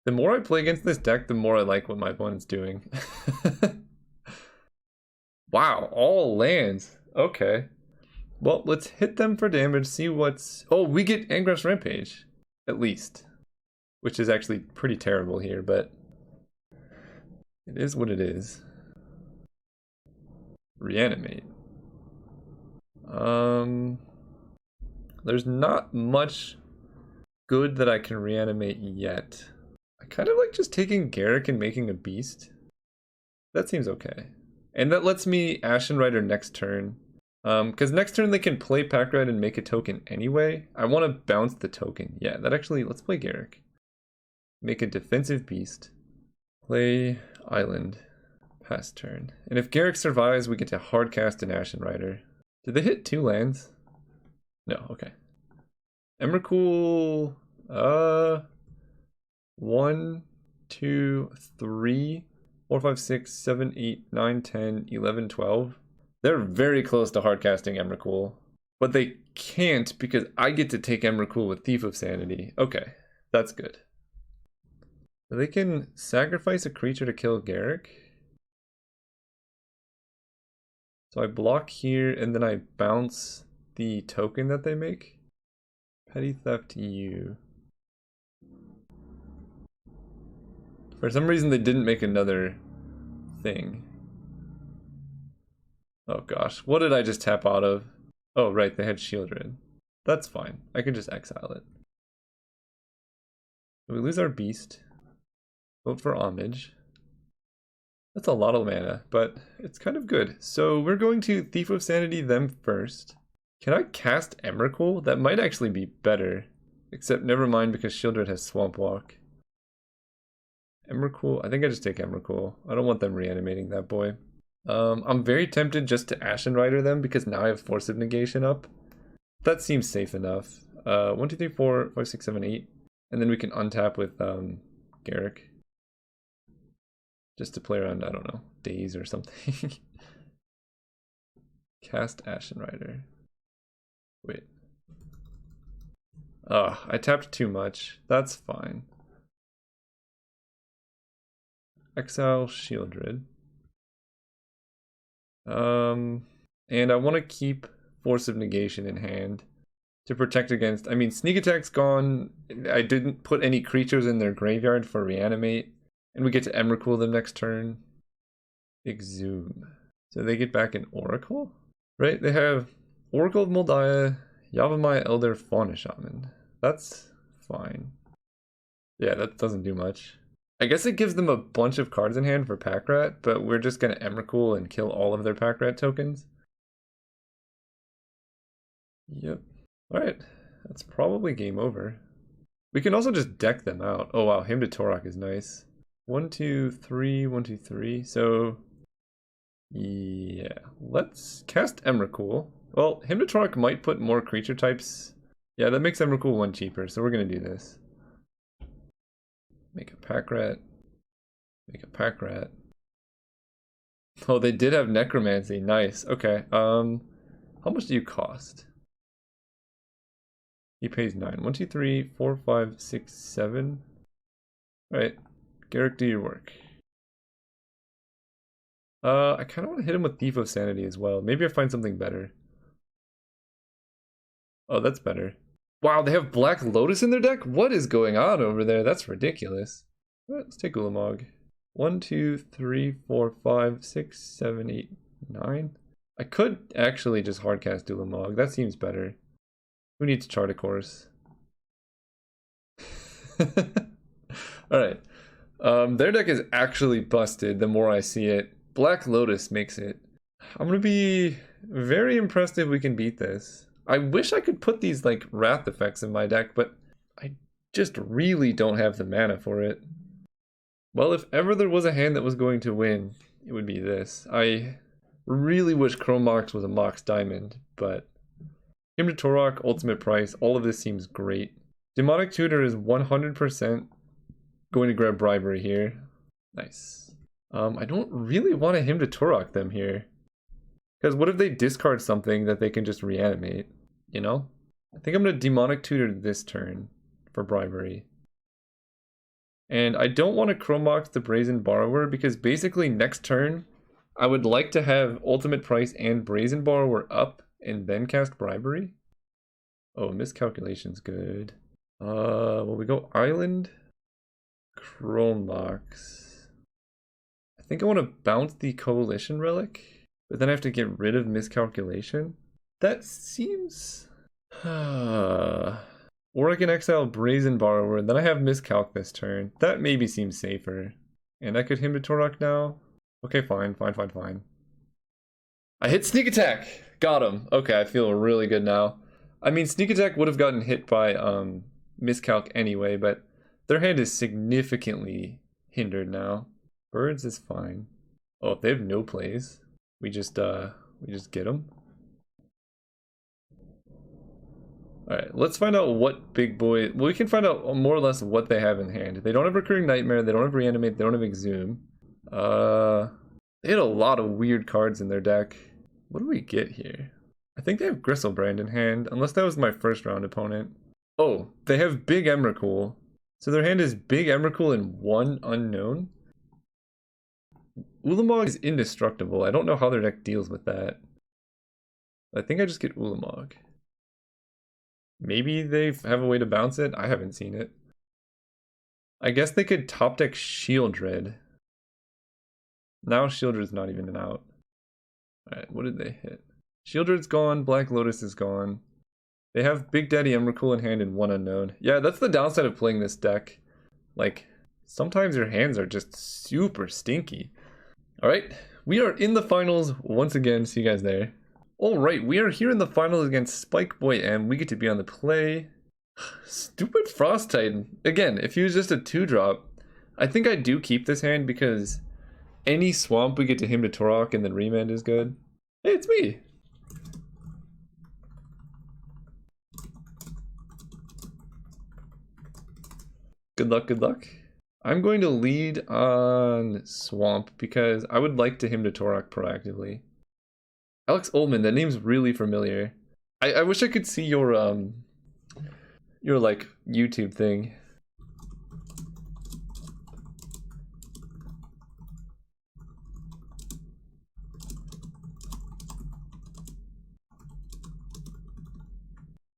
The more I play against this deck, the more I like what my opponent's doing. Wow, all lands. Okay. Well, let's hit them for damage, see what's... Oh, we get Ingrass Rampage. At least. which is actually pretty terrible here, but it is what it is. Reanimate. There's not much good that I can reanimate yet. I kind of like just taking Garrick and making a beast. That seems okay. And that lets me Ashen Rider next turn. Because next turn they can play Pack Rat and make a token anyway. I want to bounce the token. Yeah, that actually, let's play Garrick. Make a defensive beast. Play Island. Pass turn. And if Garrick survives, we get to hardcast an Ashen Rider. Did they hit 2 lands? No, okay. Emrakul, 1, 2, 3, 4, 5, 6, 7, 8, 9, 10, 11, 12. They're very close to hardcasting Emrakul. But they can't because I get to take Emrakul with Thief of Sanity. Okay, that's good. They can sacrifice a creature to kill Garrick. So I block here and then I bounce the token that they make. Petty Theft EU. For some reason they didn't make another thing. Oh gosh, what did I just tap out of? Oh right, they had Shieldred. That's fine, I can just exile it. So we lose our beast. Vote for Homage. That's a lot of mana, but it's kind of good. So we're going to Thief of Sanity them first. Can I cast Emrakul? That might actually be better. Except never mind because Shieldred has Swamp Walk. Emrakul, I think I just take Emrakul. I don't want them reanimating that boy. I'm very tempted just to Ashen Rider them because now I have Force of Negation up. That seems safe enough. 1, 2, 3, 4, 5, 6, 7, 8. And then we can untap with Garrick. Just to play around, I don't know, Days or something. Cast Ashen Rider. Wait. I tapped too much. That's fine. Exile Shieldred. And I want to keep Force of Negation in hand to protect against. I mean, Sneak Attack's gone. I didn't put any creatures in their graveyard for Reanimate. And we get to Emrakul the next turn. Exhume. So they get back an Oracle? Right? They have Oracle of Moldiah, Yavimaya Elder, Fauna Shaman. That's fine. Yeah, that doesn't do much. I guess it gives them a bunch of cards in hand for Pack Rat, but we're just going to Emrakul and kill all of their Pack Rat tokens. Yep. Alright, that's probably game over. We can also just deck them out. Oh wow, Hymn to Torok is nice. 1, 2, 3, 1, 2, 3. So, yeah, let's cast Emrakul. Well, Hymn to Torok might put more creature types. Yeah, that makes Emrakul 1 cheaper, so we're going to do this. Make a Pack Rat. Make a Pack Rat. Oh, they did have Necromancy. Nice. Okay. How much do you cost? He pays 9. 1, 2, 3, 4, 5, 6, 7. Alright. Garrick, do your work. I kind of want to hit him with Thief of Sanity as well. Maybe I find something better. Oh, that's better. Wow, they have Black Lotus in their deck? What is going on over there? That's ridiculous. Alright, let's take Ulamog. 1, 2, 3, 4, 5, 6, 7, 8, 9. I could actually just hardcast Ulamog. That seems better. Who needs Chart a Course? Alright. Their deck is actually busted the more I see it. Black Lotus makes it. I'm gonna be very impressed if we can beat this. I wish I could put these like Wrath effects in my deck, but I just really don't have the mana for it. Well, if ever there was a hand that was going to win, it would be this. I really wish Chrome Mox was a Mox Diamond, but Hymn to Torok, Ultimate Price, all of this seems great. Demonic Tutor is 100% going to grab Bribery here. Nice. I don't really want to Hymn to Torok them here. Because what if they discard something that they can just reanimate? You know? I think I'm going to Demonic Tutor this turn for Bribery. And I don't want to Chrome Mox the Brazen Borrower because basically next turn I would like to have Ultimate Price and Brazen Borrower up and then cast Bribery. Oh, Miscalculation's good. Well, we go Island. Chrome box. I think I want to bounce the Coalition Relic, but then I have to get rid of Miscalculation. That seems... or I can exile Brazen Borrower, and then I have Miscalc this turn. That maybe seems safer. And I could Hymn to Torok now? Okay, fine. I hit Sneak Attack! Got him. Okay, I feel really good now. I mean, Sneak Attack would have gotten hit by Miscalc anyway, but their hand is significantly hindered now. Birds is fine. Oh, if they have no plays, we just get them. Alright, let's find out what big boy... Well, we can find out more or less what they have in hand. They don't have Recurring Nightmare, they don't have Reanimate, they don't have Exhume. They had a lot of weird cards in their deck. What do we get here? I think they have Gristlebrand in hand, unless that was my first round opponent. Oh, they have Big Emrakul. So their hand is Big Emrakul and one unknown? Ulamog is indestructible. I don't know how their deck deals with that. I think I just get Ulamog. Maybe they have a way to bounce it? I haven't seen it. I guess they could top deck Shieldred. Now Shieldred's not even out. Alright, what did they hit? Shieldred's gone, Black Lotus is gone. They have Big Daddy Emrakul in hand and one unknown. Yeah, that's the downside of playing this deck. Like, sometimes your hands are just super stinky. Alright, we are in the finals once again. See you guys there. Alright, we are here in the finals against Spike Boy M. We get to be on the play. Stupid Frost Titan. Again, if he was just a 2-drop, I think I do keep this hand because any swamp we get to him to Torok and then Remand is good. Hey, it's me! Good luck, good luck. I'm going to lead on Swamp because I would like to him to Torok proactively. Alex Ullman, that name's really familiar. I wish I could see your like YouTube thing.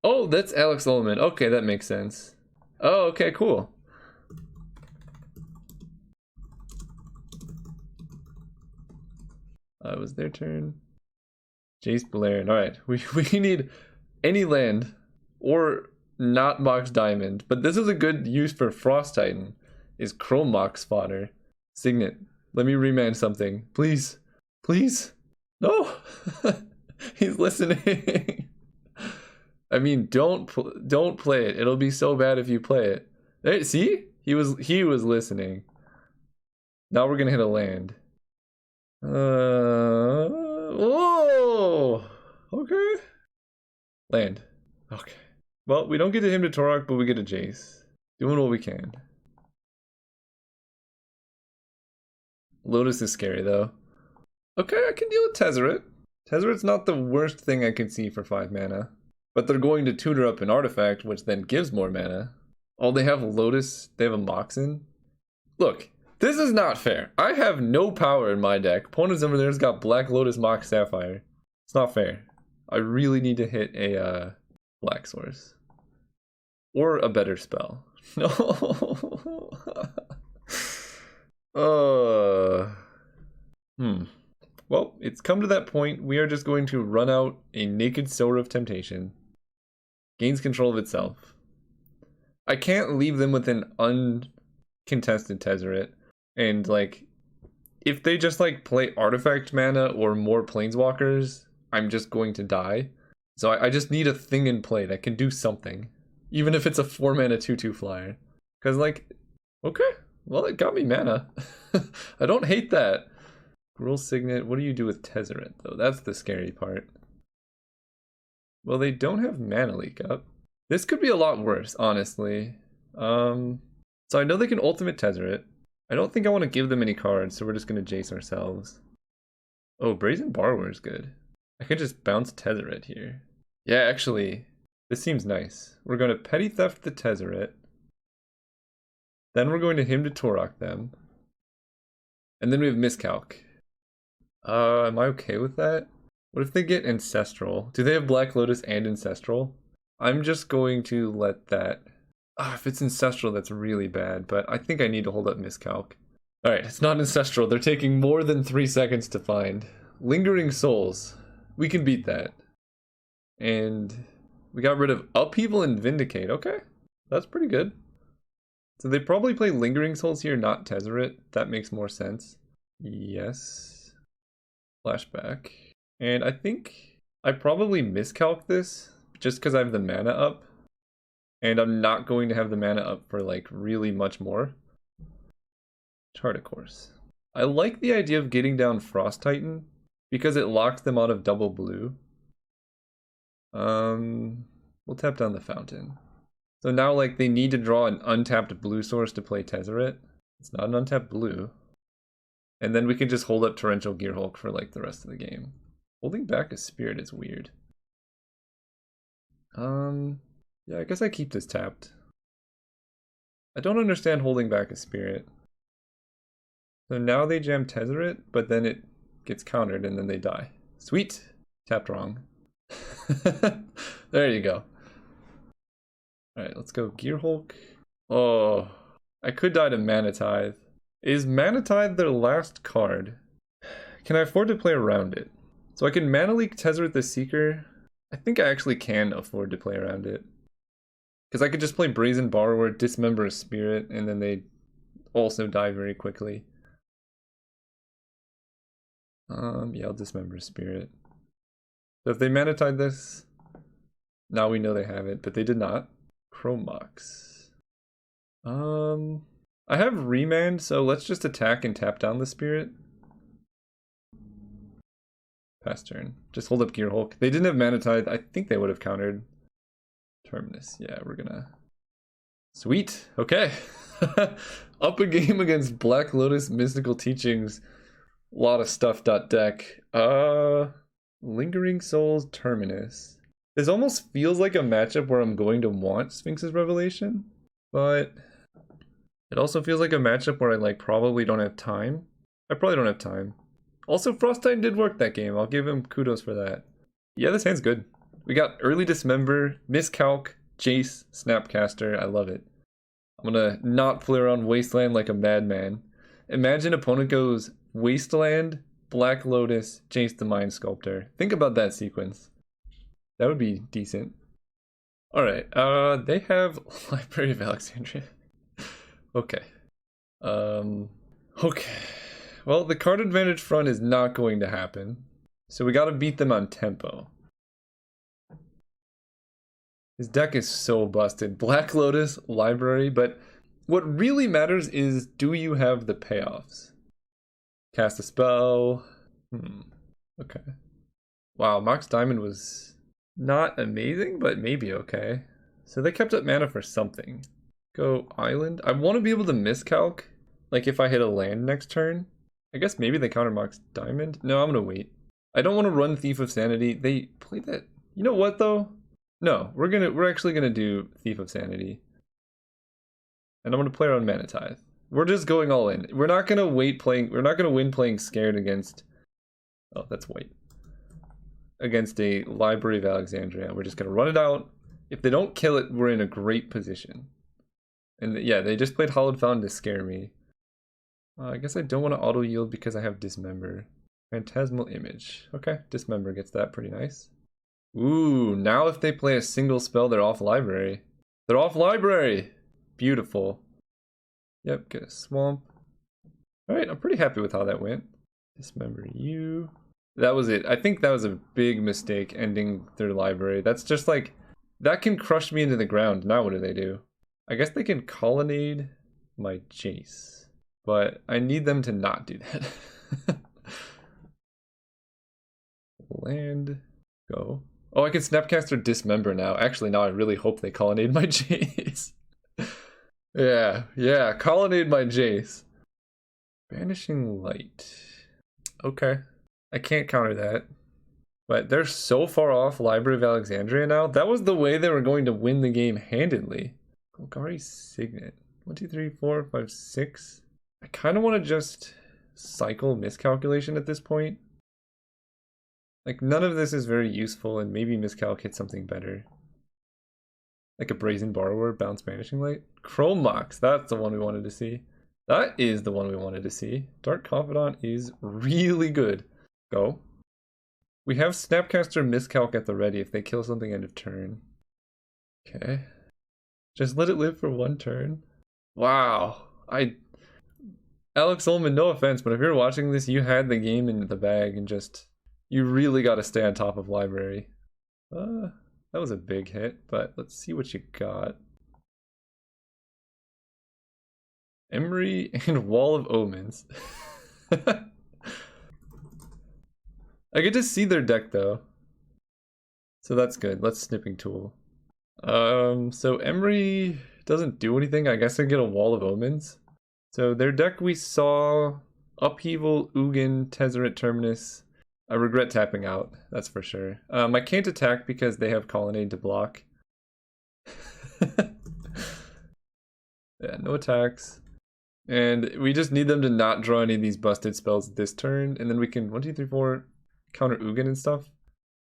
Oh, that's Alex Ullman. Okay, that makes sense. Oh, okay, cool. It was their turn. Jace Balerion. Alright, we need any land or not Mox Diamond, but this is a good use for Frost Titan, is Chrome Mox fodder. Signet, let me remand something. Please. Please. No! He's listening. I mean, don't play it. It'll be so bad if you play it. Hey, see? He was listening. Now we're gonna hit a land. Whoa! Okay. Land. Okay. Well, we don't get to him to Torok, but we get a Jace. Doing what we can. Lotus is scary, though. Okay, I can deal with Tezzeret. Tezzeret's not the worst thing I could see for 5 mana. But they're going to tutor up an artifact, which then gives more mana. Oh, they have Lotus. They have a Moxen. Look, this is not fair. I have no power in my deck. Opponents over there's got Black Lotus, Mox, Sapphire. It's not fair. I really need to hit a Black Source. Or a better spell. No. Well, it's come to that point. We are just going to run out a Naked Sower of Temptation. Gains control of itself. I can't leave them with an uncontested Tezzeret. And, like, if they just, like, play Artifact mana or more Planeswalkers, I'm just going to die. So I just need a thing in play that can do something. Even if it's a 4 mana 2/2 flyer. Because, like, okay, well, it got me mana. I don't hate that. Gruul Signet, what do you do with Tezzeret, though? That's the scary part. Well, they don't have Mana Leak up. This could be a lot worse, honestly. So I know they can Ultimate Tezzeret. I don't think I want to give them any cards, so we're just going to Jace ourselves. Oh, Brazen Borrower is good. I could just bounce Tezzeret here. Yeah, actually, this seems nice. We're going to Petty Theft the Tezzeret. Then we're going to him to Torok them. And then we have Miscalc. Am I okay with that? What if they get Ancestral? Do they have Black Lotus and Ancestral? I'm just going to let that If it's Ancestral, that's really bad, but I think I need to hold up Miscalc. Alright, it's not Ancestral. They're taking more than 3 seconds to find. Lingering Souls. We can beat that. And we got rid of Upheaval and Vindicate. Okay, that's pretty good. So they probably play Lingering Souls here, not Tezzeret. That makes more sense. Yes. Flashback. And I think I probably miscalc this just because I have the mana up. And I'm not going to have the mana up for like really much more. Chart, of course. I like the idea of getting down Frost Titan because it locks them out of double blue. We'll tap down the Fountain. So now like they need to draw an untapped blue source to play Tezzeret. It's not an untapped blue. And then we can just hold up Torrential Gearhulk for like the rest of the game. Holding back a Spirit is weird. Yeah, I guess I keep this tapped. I don't understand holding back a Spirit. So now they jam Tezzeret, but then it gets countered and then they die. Sweet! Tapped wrong. There you go. Alright, let's go Gearhulk. Oh, I could die to Mana Tithe. Is Mana Tithe their last card? Can I afford to play around it? So I can Mana Leak Tezzeret the Seeker. I think I actually can afford to play around it. Because I could just play Brazen Borrower, Dismember a Spirit, and then they also die very quickly. Yeah, I'll Dismember a Spirit. So if they Mana Tithe this, now we know they have it, but they did not. Chromox. I have Remand, so let's just attack and tap down the Spirit. Pass turn. Just hold up Gearhulk. They didn't have Mana Tithe. I think they would have countered Terminus. Yeah, we're gonna... Sweet! Okay. Up a game against Black Lotus Mystical Teachings. A lot of stuff. Deck. Lingering Souls Terminus. This almost feels like a matchup where I'm going to want Sphinx's Revelation, but it also feels like a matchup where I like probably don't have time. I probably don't have time. Also, Frost Titan did work that game. I'll give him kudos for that. Yeah, this hand's good. We got early Dismember, Miscalc, Jace, Snapcaster. I love it. I'm gonna not play around Wasteland like a madman. Imagine opponent goes Wasteland, Black Lotus, Jace the Mind Sculptor. Think about that sequence. That would be decent. Alright, they have Library of Alexandria. Okay. Okay. Well, the card advantage front is not going to happen. So we gotta beat them on tempo. His deck is so busted. Black Lotus, Library, but what really matters is, do you have the payoffs? Cast a spell. Okay. Wow, Mox Diamond was not amazing, but maybe okay. So they kept up mana for something. Go Island. I want to be able to miscalc, like if I hit a land next turn. I guess maybe they counter Mox Diamond. No, I'm gonna wait. I don't want to run Thief of Sanity. They played that. You know what though? No, we're actually gonna do Thief of Sanity. And I'm gonna play around Mana Tithe. We're just going all in. We're not gonna win playing scared against... Oh, that's white. Against a Library of Alexandria. We're just gonna run it out. If they don't kill it, we're in a great position. And yeah, they just played Hallowed Fountain to scare me. I guess I don't want to auto yield because I have Dismember. Phantasmal Image. Okay, Dismember gets that pretty nice. Ooh, now if they play a single spell, they're off Library. They're off Library! Beautiful. Yep, get a Swamp. Alright, I'm pretty happy with how that went. Dismember you. That was it. I think that was a big mistake ending their Library. That's just like, that can crush me into the ground. Now what do they do? I guess they can Colonnade my Jace. But I need them to not do that. Land. Go. Oh, I can Snapcaster Dismember now. Actually, now I really hope they Colonnade my Jace. Yeah, Colonnade my Jace. Banishing Light. Okay. I can't counter that. But they're so far off Library of Alexandria now. That was the way they were going to win the game handedly. Golgari Signet. 1, 2, 3, 4, 5, 6. I kind of want to just cycle Miscalculation at this point. Like, none of this is very useful, and maybe Miscalc hits something better. Like a Brazen Borrower, Bounce Banishing Light. Chrome Mox, that's the one we wanted to see. That is the one we wanted to see. Dark Confidant is really good. Go. We have Snapcaster Miscalc at the ready if they kill something end of turn. Okay. Just let it live for one turn. Wow. Alex Ullman, no offense, but if you're watching this, you had the game in the bag and just... You really got to stay on top of library. That was a big hit, but let's see what you got. Emery and Wall of Omens. I get to see their deck though. So that's good. Let's Snipping Tool. So Emery doesn't do anything. I guess I get a Wall of Omens. So their deck we saw Upheaval, Ugin, Tezzeret, Terminus. I regret tapping out, that's for sure. I can't attack because they have Colonnade to block. Yeah, no attacks. And we just need them to not draw any of these busted spells this turn, and then we can 1, 2, 3, 4 counter Ugin and stuff.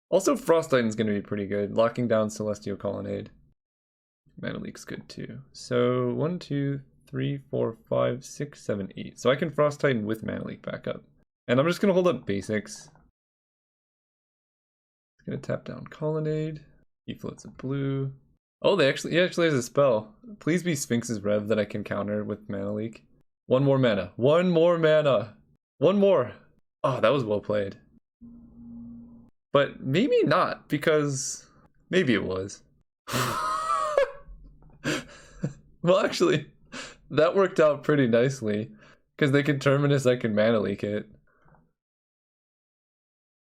Also, Frost Titan's gonna be pretty good, locking down Celestial Colonnade. Mana Leak's good too. So 1, 2, 3, 4, 5, 6, 7, 8. So I can Frost Titan with Mana Leak back up. And I'm just gonna hold up basics. It's gonna tap down Colonnade. He floats a blue. Oh, he actually has a spell. Please be Sphinx's Rev that I can counter with Mana Leak. One more mana. One more mana. One more. Oh, that was well played. But maybe not, because maybe it was. Well, actually, that worked out pretty nicely, because they can Terminus, I can Mana Leak it.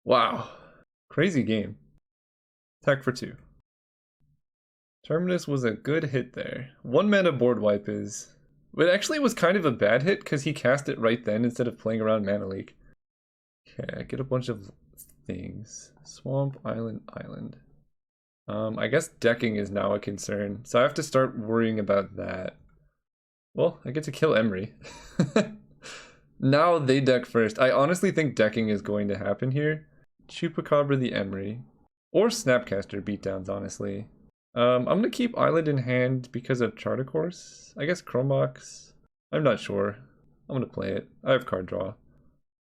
Wow. Crazy game. Attack for 2. Terminus was a good hit there. 1 mana board wipe is... But actually it was kind of a bad hit because he cast it right then instead of playing around Mana Leak. Okay, I get a bunch of things. Swamp, island, island. I guess decking is now a concern, so I have to start worrying about that. Well, I get to kill Emery. Now they deck first. I honestly think decking is going to happen here. Chupacabra the Emery. Or Snapcaster beatdowns, honestly. I'm gonna keep Island in hand because of Charter Course. I guess Chromox. I'm not sure. I'm gonna play it. I have card draw.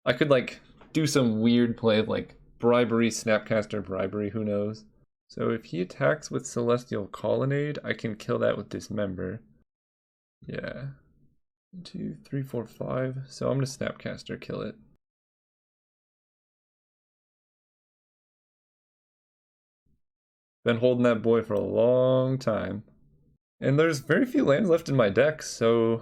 I could like do some weird play of like Bribery, Snapcaster, Bribery, who knows. So if he attacks with Celestial Colonnade, I can kill that with Dismember. Yeah. 1, 2, 3, 4, 5. So I'm gonna Snapcaster kill it. Been holding that boy for a long time. And there's very few lands left in my deck, so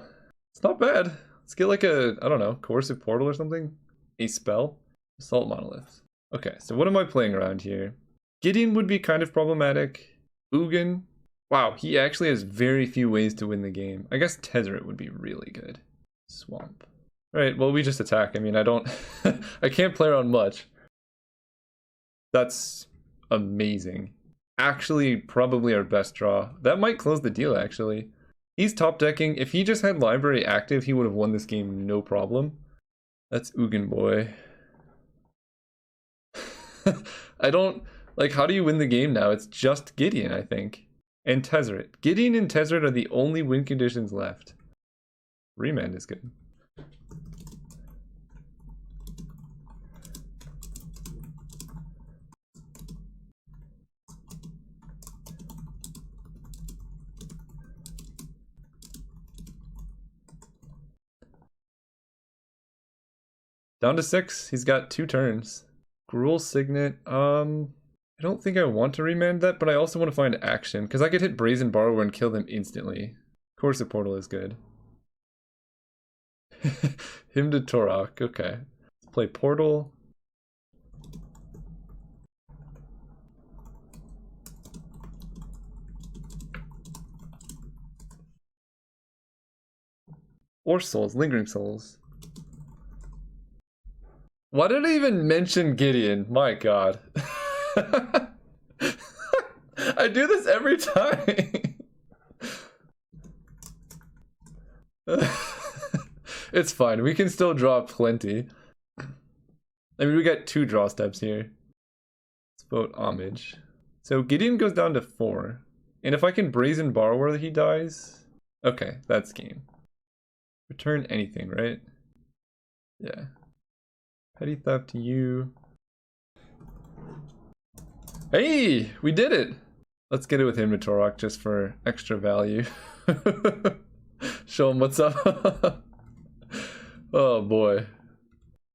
it's not bad. Let's get like a, I don't know, Coercive Portal or something? A spell? Assault Monolith. Okay, so what am I playing around here? Gideon would be kind of problematic. Ugin. Wow, he actually has very few ways to win the game. I guess Tezzeret would be really good. Swamp. Alright, well we just attack. I mean, I don't... I can't play around much. That's amazing. Actually, probably our best draw. That might close the deal, actually. He's top decking. If he just had library active, he would have won this game no problem. That's Ugin boy. I don't... Like, how do you win the game now? It's just Gideon, I think. And Tezzeret. Gideon and Tezzeret are the only win conditions left. Remand is good. Down to 6. He's got 2 turns. Gruul Signet. I don't think I want to remand that, but I also want to find action, because I could hit Brazen Borrower and kill them instantly. Coercive Portal is good. Him to Torok. Okay. Let's play Portal. Or Souls. Lingering Souls. Why did I even mention Gideon? My god. I do this every time. It's fine. We can still draw plenty. I mean, we got 2 draw steps here. Let's vote Homage. So Gideon goes down to 4. And if I can Brazen Borrower, he dies. Okay, that's game. Return anything, right? Yeah. Petty theft to you. Hey, we did it! Let's get it with him to Torok just for extra value. Show him what's up. Oh boy.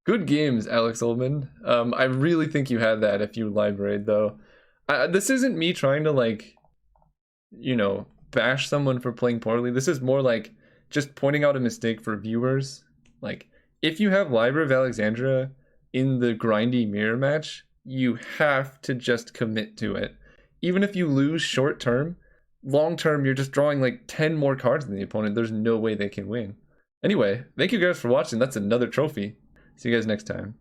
Good games, Alex Oldman. I really think you had that if you libraried though. This isn't me trying to like, you know, bash someone for playing poorly. This is more like just pointing out a mistake for viewers. Like, if you have Library of Alexandria in the grindy mirror match, you have to just commit to it. Even if you lose short term, long term, you're just drawing like 10 more cards than the opponent. There's no way they can win. Anyway, thank you guys for watching. That's another trophy. See you guys next time.